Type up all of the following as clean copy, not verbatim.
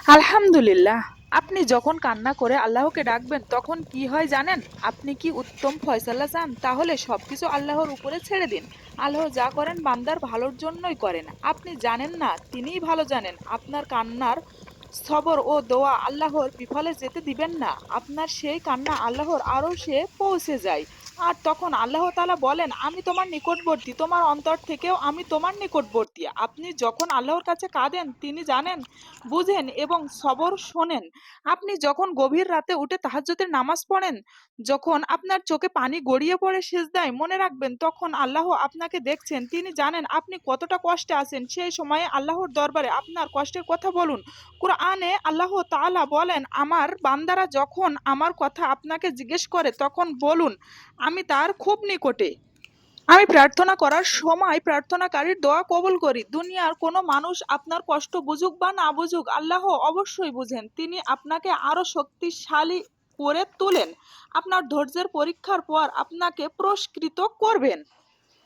আলহামদুলিল্লাহ। আপনি যখন কান্না করে আল্লাহকে ডাকবেন তখন কি হয় জানেন? আপনি কি উত্তম ফয়সালা চান? তাহলে সবকিছু আল্লাহর উপরে ছেড়ে দিন। আল্লাহ যা করেন বান্দার ভালোর জন্যই করেন। আপনি জানেন না, তিনিই ভালো জানেন। আপনার কান্নার সবর ও দোয়া আল্লাহর বিফলে যেতে দিবেন না। আপনার সেই কান্না আল্লাহর আরশে পৌঁছে যায়। আর তখন আল্লাহ তাআলা বলেন, আমি তোমার নিকটবর্তী, তোমার অন্তর থেকেও আমি তোমার নিকটবর্তী। আপনি যখন আল্লাহর কাছে কাঁদেন তিনি জানেন, বুঝেন এবং সবর শোনেন। আপনি যখন গভীর রাতে উঠে তাহাজ্জুদের নামাজ পড়েন, যখন আপনার চোখে পানি গড়িয়ে পড়ে সিজদায়, মনে রাখবেন তখন আল্লাহ আপনাকে দেখছেন। তিনি জানেন আপনি কতটা কষ্টে আছেন। সেই সময়ে আল্লাহর দরবারে আপনার কষ্টের কথা বলুন। কুরআনে আল্লাহ তাআলা বলেন, আমার বান্দারা যখন আমার কথা আপনাকে জিজ্ঞেস করে তখন বলুন, আমি তার খুব নিকটে। আমি প্রার্থনা করার সময় প্রার্থনাকারীর দোয়া কবুল করি। দুনিয়ার কোনো মানুষ আপনার কষ্ট বুঝুক বা না বুঝুক, আল্লাহ অবশ্যই বুঝেন। তিনি আপনাকে আরো শক্তিশালী করে তোলেন। আপনার ধৈর্যের পরীক্ষার পর আপনাকে পুরস্কৃত করবেন।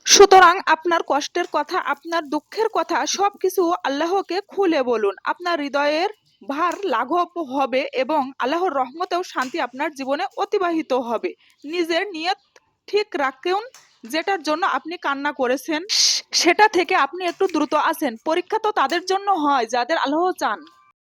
সুতরাং আপনার কষ্টের কথা, আপনার দুঃখের কথা সবকিছু আল্লাহকে খুলে বলুন। আপনার হৃদয়ের ভার লাঘব হবে এবং আল্লাহর রহমতেও শান্তি আপনার জীবনে অতিবাহিত হবে। নিজের নিয়ত ঠিক রাখুন। যেটার জন্য আপনি কান্না করেছেন সেটা থেকে আপনি একটু দ্রুত আসেন। পরীক্ষা তো তাদের জন্য হয় যাদের আল্লাহ চান।